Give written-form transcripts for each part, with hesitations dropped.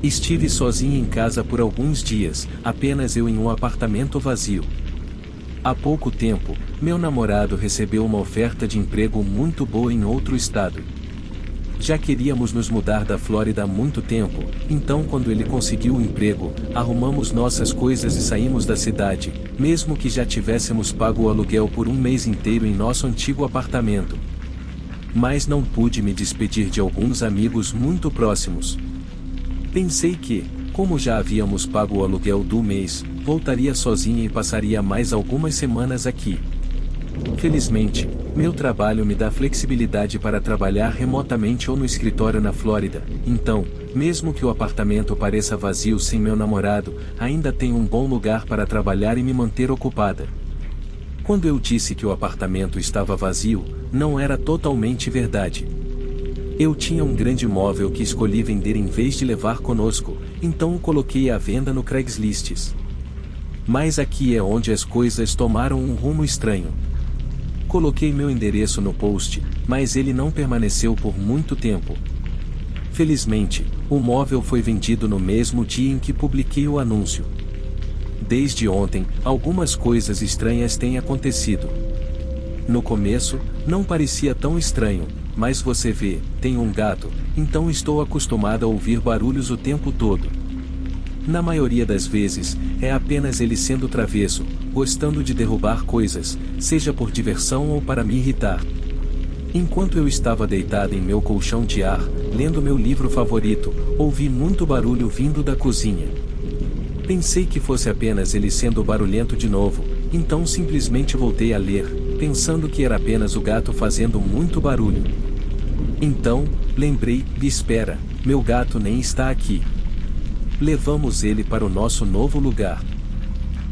Estive sozinha em casa por alguns dias, apenas eu em um apartamento vazio. Há pouco tempo, meu namorado recebeu uma oferta de emprego muito boa em outro estado. Já queríamos nos mudar da Flórida há muito tempo, então quando ele conseguiu o emprego, arrumamos nossas coisas e saímos da cidade, mesmo que já tivéssemos pago o aluguel por um mês inteiro em nosso antigo apartamento. Mas não pude me despedir de alguns amigos muito próximos. Pensei que, como já havíamos pago o aluguel do mês, voltaria sozinha e passaria mais algumas semanas aqui. Felizmente, meu trabalho me dá flexibilidade para trabalhar remotamente ou no escritório na Flórida, então, mesmo que o apartamento pareça vazio sem meu namorado, ainda tenho um bom lugar para trabalhar e me manter ocupada. Quando eu disse que o apartamento estava vazio, não era totalmente verdade. Eu tinha um grande móvel que escolhi vender em vez de levar conosco, então o coloquei à venda no Craigslist. Mas aqui é onde as coisas tomaram um rumo estranho. Coloquei meu endereço no post, mas ele não permaneceu por muito tempo. Felizmente, o móvel foi vendido no mesmo dia em que publiquei o anúncio. Desde ontem, algumas coisas estranhas têm acontecido. No começo, não parecia tão estranho, mas você vê, tenho um gato, então estou acostumada a ouvir barulhos o tempo todo. Na maioria das vezes, é apenas ele sendo travesso, gostando de derrubar coisas, seja por diversão ou para me irritar. Enquanto eu estava deitada em meu colchão de ar, lendo meu livro favorito, ouvi muito barulho vindo da cozinha. Pensei que fosse apenas ele sendo barulhento de novo, então simplesmente voltei a ler, pensando que era apenas o gato fazendo muito barulho. Então, lembrei, espera, meu gato nem está aqui. Levamos ele para o nosso novo lugar.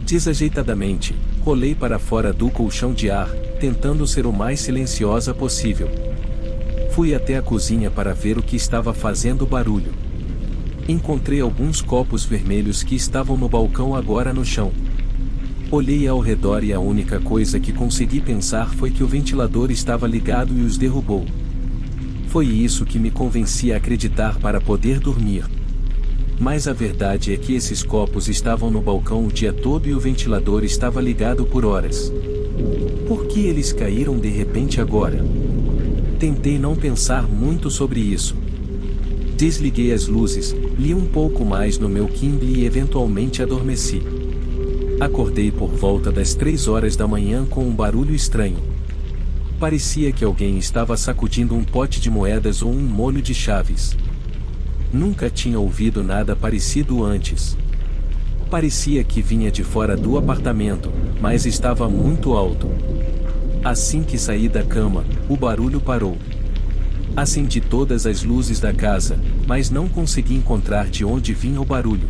Desajeitadamente, rolei para fora do colchão de ar, tentando ser o mais silenciosa possível. Fui até a cozinha para ver o que estava fazendo barulho. Encontrei alguns copos vermelhos que estavam no balcão agora no chão. Olhei ao redor e a única coisa que consegui pensar foi que o ventilador estava ligado e os derrubou. Foi isso que me convencia a acreditar para poder dormir. Mas a verdade é que esses copos estavam no balcão o dia todo e o ventilador estava ligado por horas. Por que eles caíram de repente agora? Tentei não pensar muito sobre isso. Desliguei as luzes, li um pouco mais no meu Kindle e eventualmente adormeci. Acordei por volta das 3 horas da manhã com um barulho estranho. Parecia que alguém estava sacudindo um pote de moedas ou um molho de chaves. Nunca tinha ouvido nada parecido antes. Parecia que vinha de fora do apartamento, mas estava muito alto. Assim que saí da cama, o barulho parou. Acendi todas as luzes da casa, mas não consegui encontrar de onde vinha o barulho.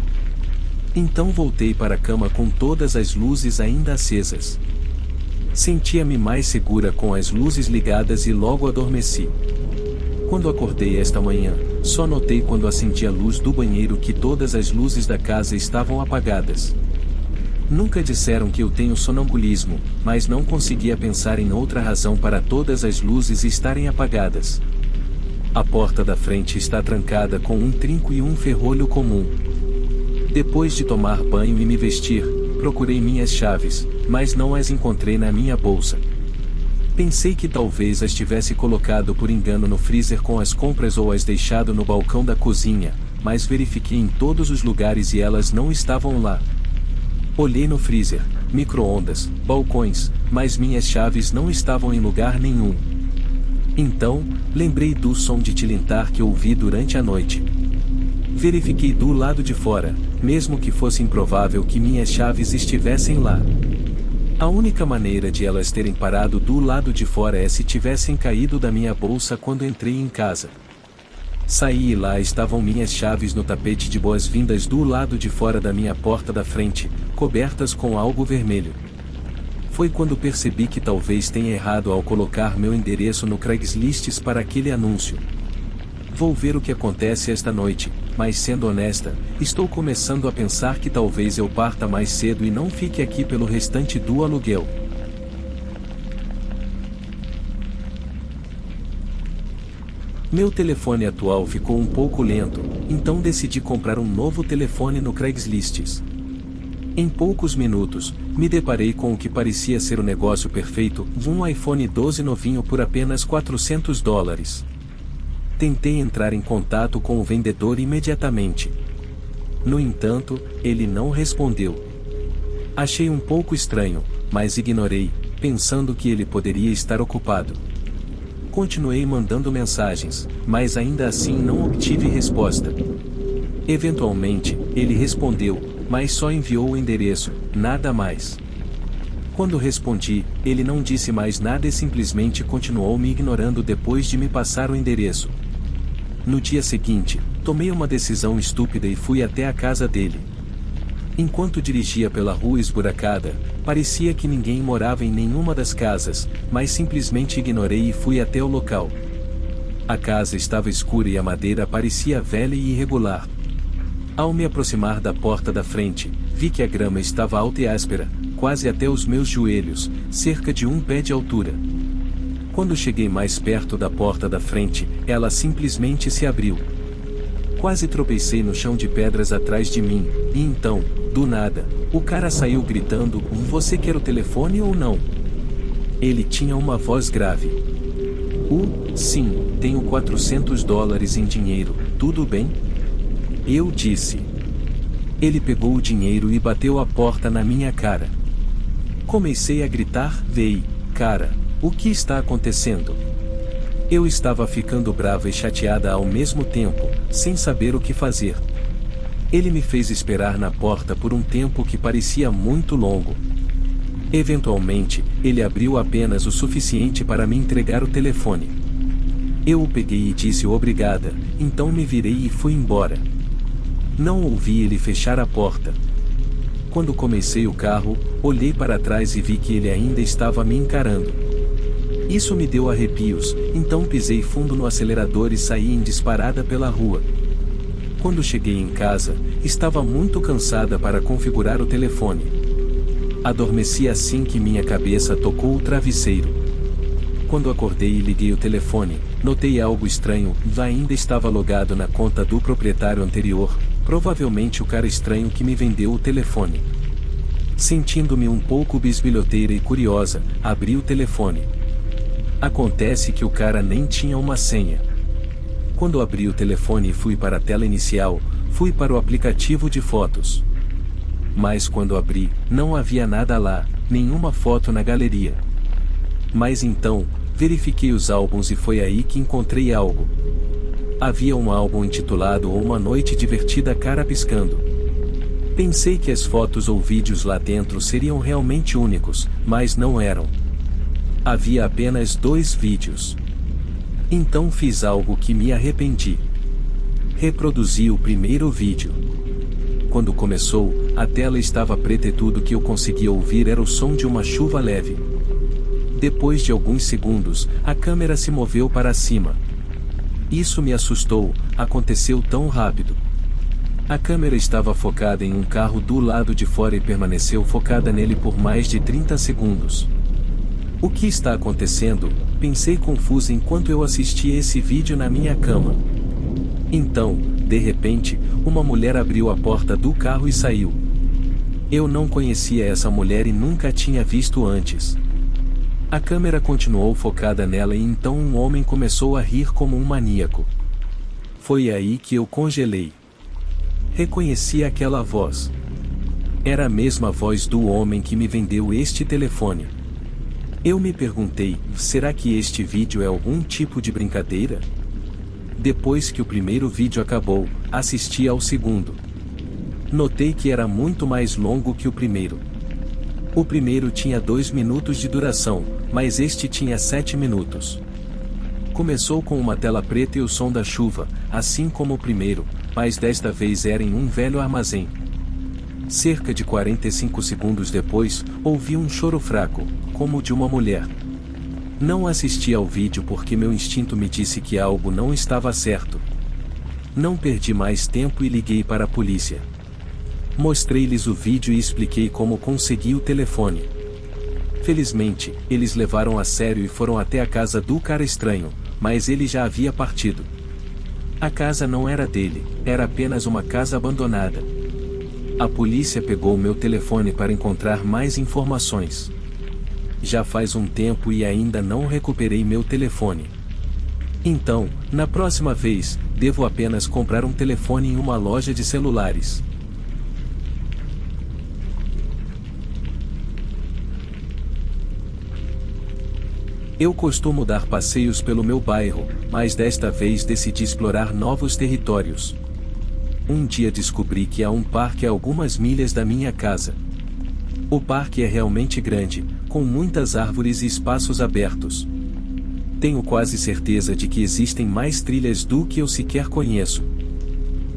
Então voltei para a cama com todas as luzes ainda acesas. Sentia-me mais segura com as luzes ligadas e logo adormeci. Quando acordei esta manhã, só notei quando acendi a luz do banheiro que todas as luzes da casa estavam apagadas. Nunca disseram que eu tenho sonambulismo, mas não conseguia pensar em outra razão para todas as luzes estarem apagadas. A porta da frente está trancada com um trinco e um ferrolho comum. Depois de tomar banho e me vestir, procurei minhas chaves, mas não as encontrei na minha bolsa. Pensei que talvez as tivesse colocado por engano no freezer com as compras ou as deixado no balcão da cozinha, mas verifiquei em todos os lugares e elas não estavam lá. Olhei no freezer, micro-ondas, balcões, mas minhas chaves não estavam em lugar nenhum. Então, lembrei do som de tilintar que ouvi durante a noite. Verifiquei do lado de fora, mesmo que fosse improvável que minhas chaves estivessem lá. A única maneira de elas terem parado do lado de fora é se tivessem caído da minha bolsa quando entrei em casa. Saí e lá estavam minhas chaves no tapete de boas-vindas do lado de fora da minha porta da frente, cobertas com algo vermelho. Foi quando percebi que talvez tenha errado ao colocar meu endereço no Craigslist para aquele anúncio. Vou ver o que acontece esta noite, mas sendo honesta, estou começando a pensar que talvez eu parta mais cedo e não fique aqui pelo restante do aluguel. Meu telefone atual ficou um pouco lento, então decidi comprar um novo telefone no Craigslist. Em poucos minutos, me deparei com o que parecia ser o negócio perfeito, um iPhone 12 novinho por apenas $400. Tentei entrar em contato com o vendedor imediatamente. No entanto, ele não respondeu. Achei um pouco estranho, mas ignorei, pensando que ele poderia estar ocupado. Continuei mandando mensagens, mas ainda assim não obtive resposta. Eventualmente, ele respondeu, mas só enviou o endereço, nada mais. Quando respondi, ele não disse mais nada e simplesmente continuou me ignorando depois de me passar o endereço. No dia seguinte, tomei uma decisão estúpida e fui até a casa dele. Enquanto dirigia pela rua esburacada, parecia que ninguém morava em nenhuma das casas, mas simplesmente ignorei e fui até o local. A casa estava escura e a madeira parecia velha e irregular. Ao me aproximar da porta da frente, vi que a grama estava alta e áspera, quase até os meus joelhos, cerca de 1 pé de altura. Quando cheguei mais perto da porta da frente, ela simplesmente se abriu. Quase tropecei no chão de pedras atrás de mim, e então, do nada, o cara saiu gritando: "Você quer o telefone ou não?" Ele tinha uma voz grave. Sim, tenho $400 em dinheiro, tudo bem?" Eu disse. Ele pegou o dinheiro e bateu a porta na minha cara. Comecei a gritar: "Vei, cara, o que está acontecendo?" Eu estava ficando brava e chateada ao mesmo tempo, sem saber o que fazer. Ele me fez esperar na porta por um tempo que parecia muito longo. Eventualmente, ele abriu apenas o suficiente para me entregar o telefone. Eu o peguei e disse obrigada, então me virei e fui embora. Não ouvi ele fechar a porta. Quando comecei o carro, olhei para trás e vi que ele ainda estava me encarando. Isso me deu arrepios, então pisei fundo no acelerador e saí em disparada pela rua. Quando cheguei em casa, estava muito cansada para configurar o telefone. Adormeci assim que minha cabeça tocou o travesseiro. Quando acordei e liguei o telefone, notei algo estranho: ainda estava logado na conta do proprietário anterior, provavelmente o cara estranho que me vendeu o telefone. Sentindo-me um pouco bisbilhoteira e curiosa, abri o telefone. Acontece que o cara nem tinha uma senha. Quando abri o telefone e fui para a tela inicial, fui para o aplicativo de fotos. Mas quando abri, não havia nada lá, nenhuma foto na galeria. Mas então, verifiquei os álbuns e foi aí que encontrei algo. Havia um álbum intitulado Uma Noite Divertida Cara Piscando. Pensei que as fotos ou vídeos lá dentro seriam realmente únicos, mas não eram. Havia apenas 2 vídeos. Então fiz algo que me arrependi. Reproduzi o primeiro vídeo. Quando começou, a tela estava preta e tudo que eu conseguia ouvir era o som de uma chuva leve. Depois de alguns segundos, a câmera se moveu para cima. Isso me assustou, aconteceu tão rápido. A câmera estava focada em um carro do lado de fora e permaneceu focada nele por mais de 30 segundos. O que está acontecendo? Pensei confusa enquanto eu assistia esse vídeo na minha cama. Então, de repente, uma mulher abriu a porta do carro e saiu. Eu não conhecia essa mulher e nunca a tinha visto antes. A câmera continuou focada nela e então um homem começou a rir como um maníaco. Foi aí que eu congelei. Reconheci aquela voz. Era a mesma voz do homem que me vendeu este telefone. Eu me perguntei, será que este vídeo é algum tipo de brincadeira? Depois que o primeiro vídeo acabou, assisti ao segundo. Notei que era muito mais longo que o primeiro. O primeiro tinha 2 minutos de duração, mas este tinha 7 minutos. Começou com uma tela preta e o som da chuva, assim como o primeiro, mas desta vez era em um velho armazém. Cerca de 45 segundos depois, ouvi um choro fraco, como o de uma mulher. Não assisti ao vídeo porque meu instinto me disse que algo não estava certo. Não perdi mais tempo e liguei para a polícia. Mostrei-lhes o vídeo e expliquei como consegui o telefone. Felizmente, eles levaram a sério e foram até a casa do cara estranho, mas ele já havia partido. A casa não era dele, era apenas uma casa abandonada. A polícia pegou meu telefone para encontrar mais informações. Já faz um tempo e ainda não recuperei meu telefone. Então, na próxima vez, devo apenas comprar um telefone em uma loja de celulares. Eu costumo dar passeios pelo meu bairro, mas desta vez decidi explorar novos territórios. Um dia descobri que há um parque a algumas milhas da minha casa. O parque é realmente grande, com muitas árvores e espaços abertos. Tenho quase certeza de que existem mais trilhas do que eu sequer conheço.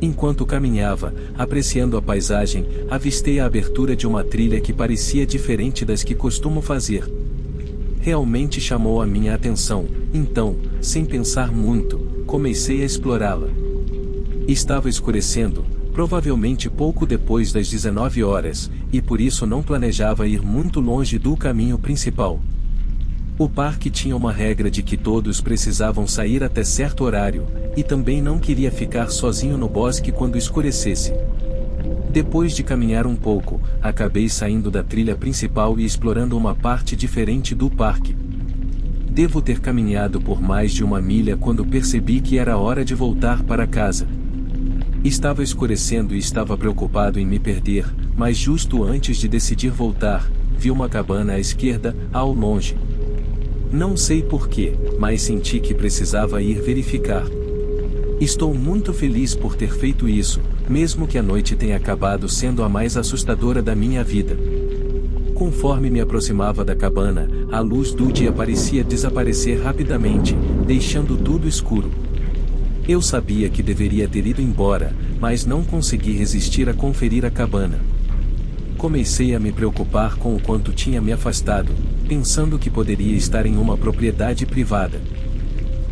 Enquanto caminhava, apreciando a paisagem, avistei a abertura de uma trilha que parecia diferente das que costumo fazer. Realmente chamou a minha atenção, então, sem pensar muito, comecei a explorá-la. Estava escurecendo, provavelmente pouco depois das 19 horas, e por isso não planejava ir muito longe do caminho principal. O parque tinha uma regra de que todos precisavam sair até certo horário, e também não queria ficar sozinho no bosque quando escurecesse. Depois de caminhar um pouco, acabei saindo da trilha principal e explorando uma parte diferente do parque. Devo ter caminhado por mais de 1 milha quando percebi que era hora de voltar para casa. Estava escurecendo e estava preocupado em me perder, mas justo antes de decidir voltar, vi uma cabana à esquerda, ao longe. Não sei porquê, mas senti que precisava ir verificar. Estou muito feliz por ter feito isso, mesmo que a noite tenha acabado sendo a mais assustadora da minha vida. Conforme me aproximava da cabana, a luz do dia parecia desaparecer rapidamente, deixando tudo escuro. Eu sabia que deveria ter ido embora, mas não consegui resistir a conferir a cabana. Comecei a me preocupar com o quanto tinha me afastado, pensando que poderia estar em uma propriedade privada.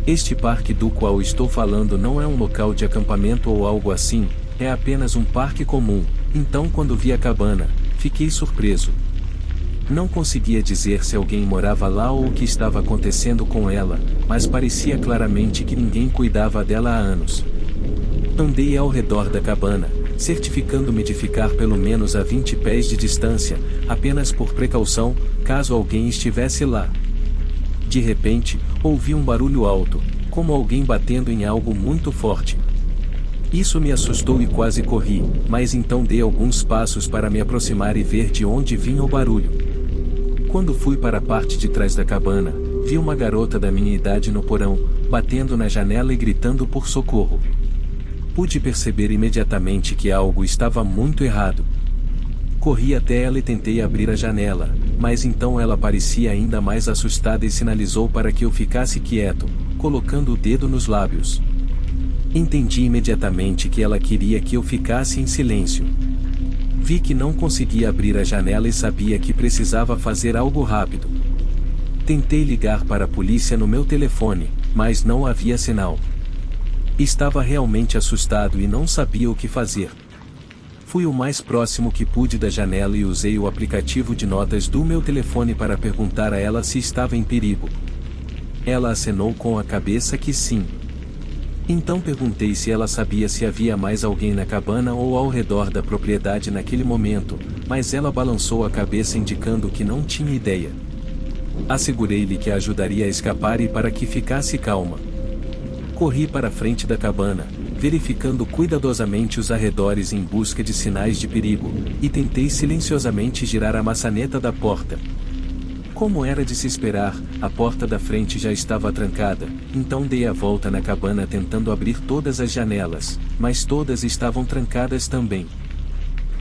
Este parque do qual estou falando não é um local de acampamento ou algo assim, é apenas um parque comum, então quando vi a cabana, fiquei surpreso. Não conseguia dizer se alguém morava lá ou o que estava acontecendo com ela, mas parecia claramente que ninguém cuidava dela há anos. Andei ao redor da cabana, certificando-me de ficar pelo menos a 20 pés de distância, apenas por precaução, caso alguém estivesse lá. De repente, ouvi um barulho alto, como alguém batendo em algo muito forte. Isso me assustou e quase corri, mas então dei alguns passos para me aproximar e ver de onde vinha o barulho. Quando fui para a parte de trás da cabana, vi uma garota da minha idade no porão, batendo na janela e gritando por socorro. Pude perceber imediatamente que algo estava muito errado. Corri até ela e tentei abrir a janela, mas então ela parecia ainda mais assustada e sinalizou para que eu ficasse quieto, colocando o dedo nos lábios. Entendi imediatamente que ela queria que eu ficasse em silêncio. Vi que não conseguia abrir a janela e sabia que precisava fazer algo rápido. Tentei ligar para a polícia no meu telefone, mas não havia sinal. Estava realmente assustado e não sabia o que fazer. Fui o mais próximo que pude da janela e usei o aplicativo de notas do meu telefone para perguntar a ela se estava em perigo. Ela acenou com a cabeça que sim. Então perguntei se ela sabia se havia mais alguém na cabana ou ao redor da propriedade naquele momento, mas ela balançou a cabeça indicando que não tinha ideia. Assegurei-lhe que a ajudaria a escapar e para que ficasse calma. Corri para a frente da cabana, verificando cuidadosamente os arredores em busca de sinais de perigo, e tentei silenciosamente girar a maçaneta da porta. Como era de se esperar, a porta da frente já estava trancada, então dei a volta na cabana tentando abrir todas as janelas, mas todas estavam trancadas também.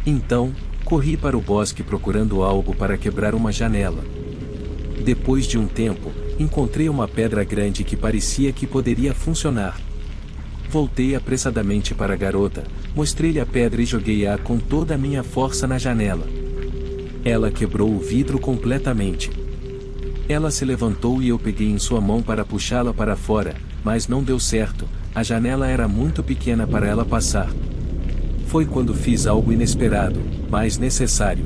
Então, corri para o bosque procurando algo para quebrar uma janela. Depois de um tempo, encontrei uma pedra grande que parecia que poderia funcionar. Voltei apressadamente para a garota, mostrei-lhe a pedra e joguei-a com toda a minha força na janela. Ela quebrou o vidro completamente. Ela se levantou e eu peguei em sua mão para puxá-la para fora, mas não deu certo, a janela era muito pequena para ela passar. Foi quando fiz algo inesperado, mas necessário.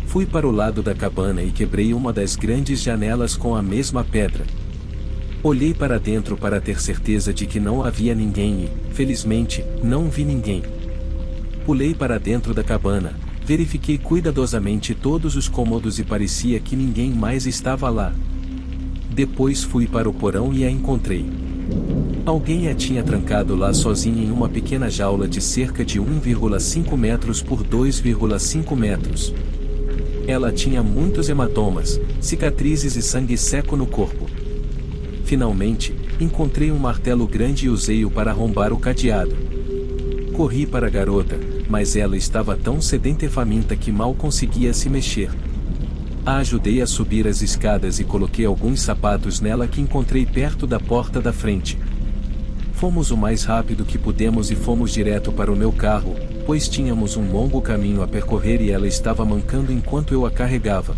Fui para o lado da cabana e quebrei uma das grandes janelas com a mesma pedra. Olhei para dentro para ter certeza de que não havia ninguém e, felizmente, não vi ninguém. Pulei para dentro da cabana, verifiquei cuidadosamente todos os cômodos e parecia que ninguém mais estava lá. Depois fui para o porão e a encontrei. Alguém a tinha trancado lá sozinha em uma pequena jaula de cerca de 1,5 metros por 2,5 metros. Ela tinha muitos hematomas, cicatrizes e sangue seco no corpo. Finalmente, encontrei um martelo grande e usei-o para arrombar o cadeado. Corri para a garota, mas ela estava tão sedenta e faminta que mal conseguia se mexer. A ajudei a subir as escadas e coloquei alguns sapatos nela que encontrei perto da porta da frente. Fomos o mais rápido que pudemos e fomos direto para o meu carro, pois tínhamos um longo caminho a percorrer e ela estava mancando enquanto eu a carregava.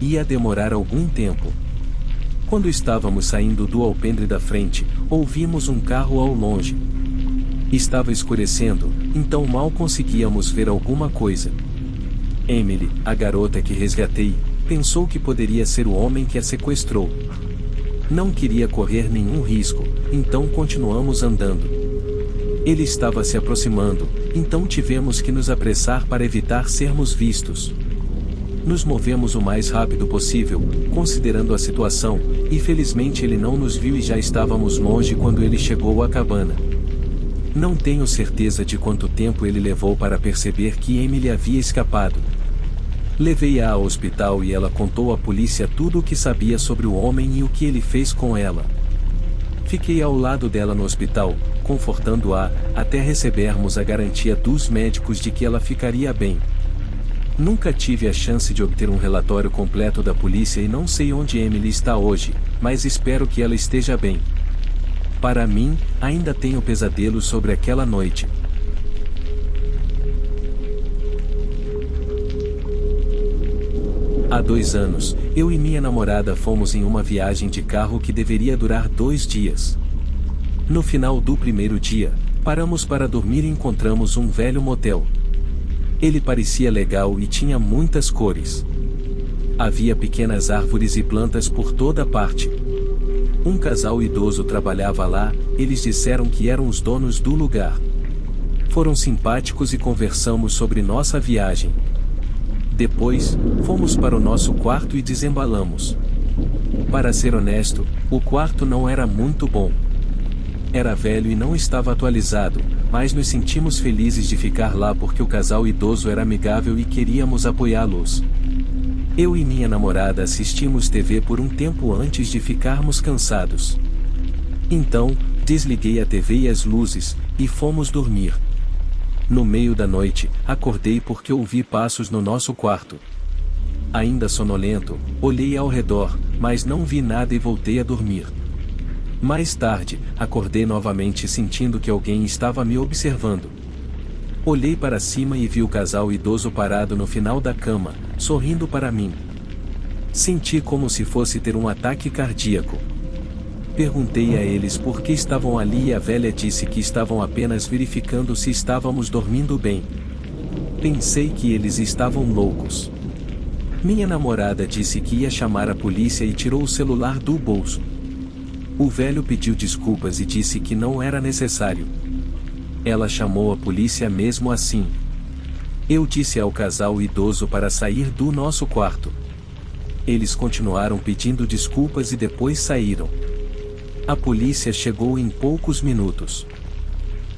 Ia demorar algum tempo. Quando estávamos saindo do alpendre da frente, ouvimos um carro ao longe. Estava escurecendo, então mal conseguíamos ver alguma coisa. Emily, a garota que resgatei, pensou que poderia ser o homem que a sequestrou. Não queria correr nenhum risco, então continuamos andando. Ele estava se aproximando, então tivemos que nos apressar para evitar sermos vistos. Nos movemos o mais rápido possível, considerando a situação, e felizmente ele não nos viu e já estávamos longe quando ele chegou à cabana. Não tenho certeza de quanto tempo ele levou para perceber que Emily havia escapado. Levei-a ao hospital e ela contou à polícia tudo o que sabia sobre o homem e o que ele fez com ela. Fiquei ao lado dela no hospital, confortando-a, até recebermos a garantia dos médicos de que ela ficaria bem. Nunca tive a chance de obter um relatório completo da polícia e não sei onde Emily está hoje, mas espero que ela esteja bem. Para mim, ainda tenho pesadelos sobre aquela noite. Há 2 anos, eu e minha namorada fomos em uma viagem de carro que deveria durar 2 dias. No final do primeiro dia, paramos para dormir e encontramos um velho motel. Ele parecia legal e tinha muitas cores. Havia pequenas árvores e plantas por toda parte. Um casal idoso trabalhava lá, eles disseram que eram os donos do lugar. Foram simpáticos e conversamos sobre nossa viagem. Depois, fomos para o nosso quarto e desembalamos. Para ser honesto, o quarto não era muito bom. Era velho e não estava atualizado, mas nos sentimos felizes de ficar lá porque o casal idoso era amigável e queríamos apoiá-los. Eu e minha namorada assistimos TV por um tempo antes de ficarmos cansados. Então, desliguei a TV e as luzes, e fomos dormir. No meio da noite, acordei porque ouvi passos no nosso quarto. Ainda sonolento, olhei ao redor, mas não vi nada e voltei a dormir. Mais tarde, acordei novamente sentindo que alguém estava me observando. Olhei para cima e vi o casal idoso parado no final da cama, sorrindo para mim. Senti como se fosse ter um ataque cardíaco. Perguntei a eles por que estavam ali e a velha disse que estavam apenas verificando se estávamos dormindo bem. Pensei que eles estavam loucos. Minha namorada disse que ia chamar a polícia e tirou o celular do bolso. O velho pediu desculpas e disse que não era necessário. Ela chamou a polícia mesmo assim. Eu disse ao casal idoso para sair do nosso quarto. Eles continuaram pedindo desculpas e depois saíram. A polícia chegou em poucos minutos.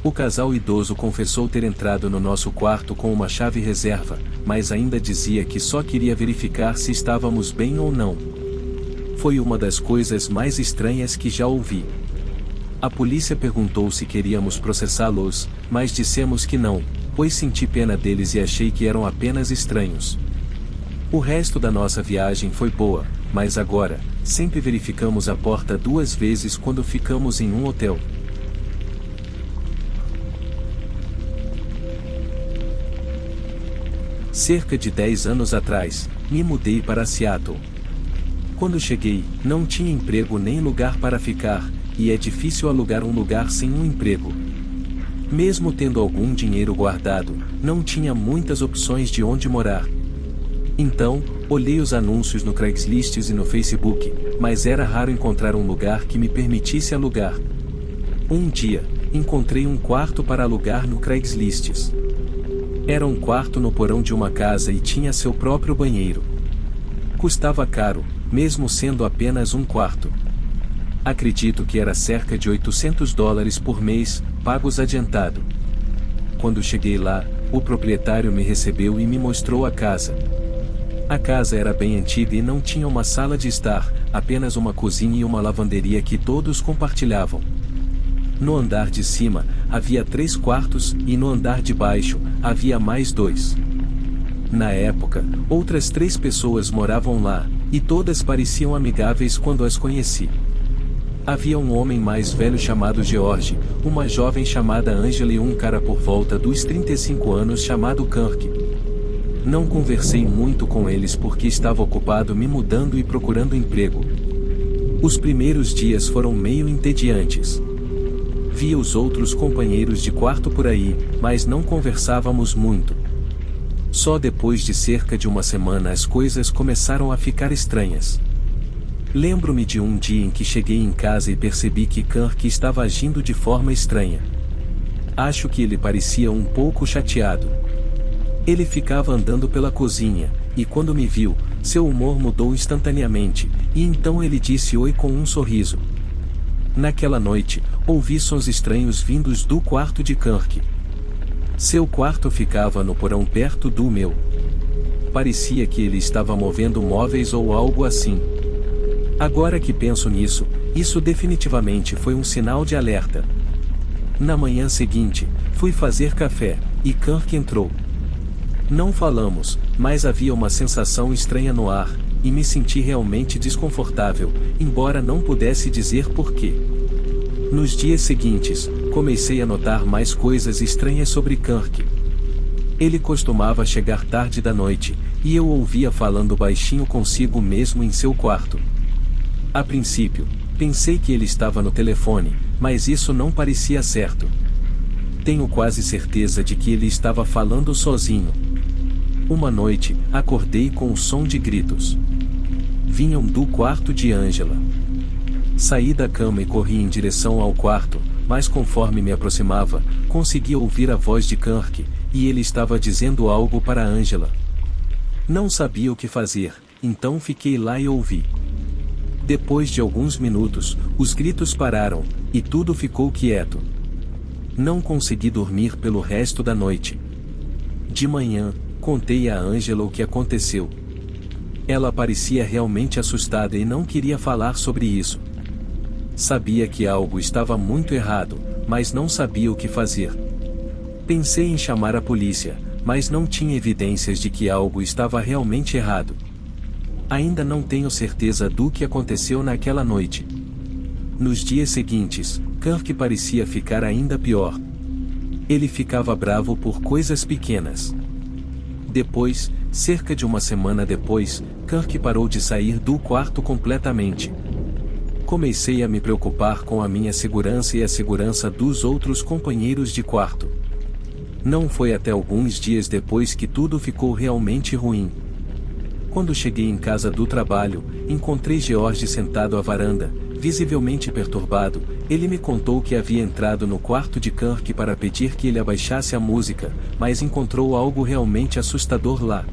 O casal idoso confessou ter entrado no nosso quarto com uma chave reserva, mas ainda dizia que só queria verificar se estávamos bem ou não. Foi uma das coisas mais estranhas que já ouvi. A polícia perguntou se queríamos processá-los, mas dissemos que não, pois senti pena deles e achei que eram apenas estranhos. O resto da nossa viagem foi boa, mas agora, sempre verificamos a porta 2 vezes quando ficamos em um hotel. Cerca de 10 anos atrás, me mudei para Seattle. Quando cheguei, não tinha emprego nem lugar para ficar, e é difícil alugar um lugar sem um emprego. Mesmo tendo algum dinheiro guardado, não tinha muitas opções de onde morar. Então, Olhei os anúncios no Craigslist e no Facebook, mas era raro encontrar um lugar que me permitisse alugar. Um dia, encontrei um quarto para alugar no Craigslist. Era um quarto no porão de uma casa e tinha seu próprio banheiro. Custava caro, mesmo sendo apenas um quarto. Acredito que era cerca de $800 por mês, pagos adiantado. Quando cheguei lá, o proprietário me recebeu e me mostrou a casa. A casa era bem antiga e não tinha uma sala de estar, apenas uma cozinha e uma lavanderia que todos compartilhavam. No andar de cima, havia 3 quartos, e no andar de baixo, havia mais 2. Na época, outras 3 pessoas moravam lá, e todas pareciam amigáveis quando as conheci. Havia um homem mais velho chamado George, uma jovem chamada Angela e um cara por volta dos 35 anos chamado Kirk. Não conversei muito com eles porque estava ocupado me mudando e procurando emprego. Os primeiros dias foram meio entediantes. Via os outros companheiros de quarto por aí, mas não conversávamos muito. Só depois de cerca de uma semana as coisas começaram a ficar estranhas. Lembro-me de um dia em que cheguei em casa e percebi que Kirk estava agindo de forma estranha. Acho que ele parecia um pouco chateado. Ele ficava andando pela cozinha, e quando me viu, seu humor mudou instantaneamente, e então ele disse oi com um sorriso. Naquela noite, ouvi sons estranhos vindos do quarto de Kirk. Seu quarto ficava no porão perto do meu. Parecia que ele estava movendo móveis ou algo assim. Agora que penso nisso, isso definitivamente foi um sinal de alerta. Na manhã seguinte, fui fazer café, e Kirk entrou. Não falamos, mas havia uma sensação estranha no ar, e me senti realmente desconfortável, embora não pudesse dizer porquê. Nos dias seguintes, comecei a notar mais coisas estranhas sobre Kirk. Ele costumava chegar tarde da noite, e eu ouvia falando baixinho consigo mesmo em seu quarto. A princípio, pensei que ele estava no telefone, mas isso não parecia certo. Tenho quase certeza de que ele estava falando sozinho. Uma noite, acordei com o som de gritos. Vinham do quarto de Angela. Saí da cama e corri em direção ao quarto, mas conforme me aproximava, consegui ouvir a voz de Kirk, e ele estava dizendo algo para Angela. Não sabia o que fazer, então fiquei lá e ouvi. Depois de alguns minutos, os gritos pararam, e tudo ficou quieto. Não consegui dormir pelo resto da noite. De manhã, contei a Angela o que aconteceu. Ela parecia realmente assustada e não queria falar sobre isso. Sabia que algo estava muito errado, mas não sabia o que fazer. Pensei em chamar a polícia, mas não tinha evidências de que algo estava realmente errado. Ainda não tenho certeza do que aconteceu naquela noite. Nos dias seguintes, Kirk parecia ficar ainda pior. Ele ficava bravo por coisas pequenas. Depois, cerca de uma semana depois, Kirk parou de sair do quarto completamente. Comecei a me preocupar com a minha segurança e a segurança dos outros companheiros de quarto. Não foi até alguns dias depois que tudo ficou realmente ruim. Quando cheguei em casa do trabalho, encontrei George sentado à varanda, visivelmente perturbado. Ele me contou que havia entrado no quarto de Kirk para pedir que ele abaixasse a música, mas encontrou algo realmente assustador lá.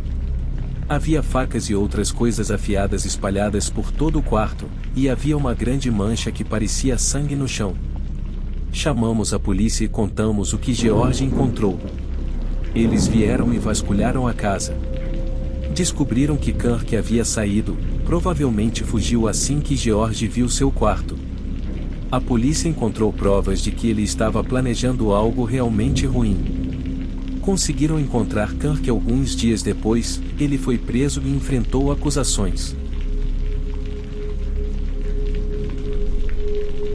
Havia facas e outras coisas afiadas espalhadas por todo o quarto, e havia uma grande mancha que parecia sangue no chão. Chamamos a polícia e contamos o que George encontrou. Eles vieram e vasculharam a casa. Descobriram que Kirk havia saído, provavelmente fugiu assim que George viu seu quarto. A polícia encontrou provas de que ele estava planejando algo realmente ruim. Conseguiram encontrar Kirk alguns dias depois, ele foi preso e enfrentou acusações.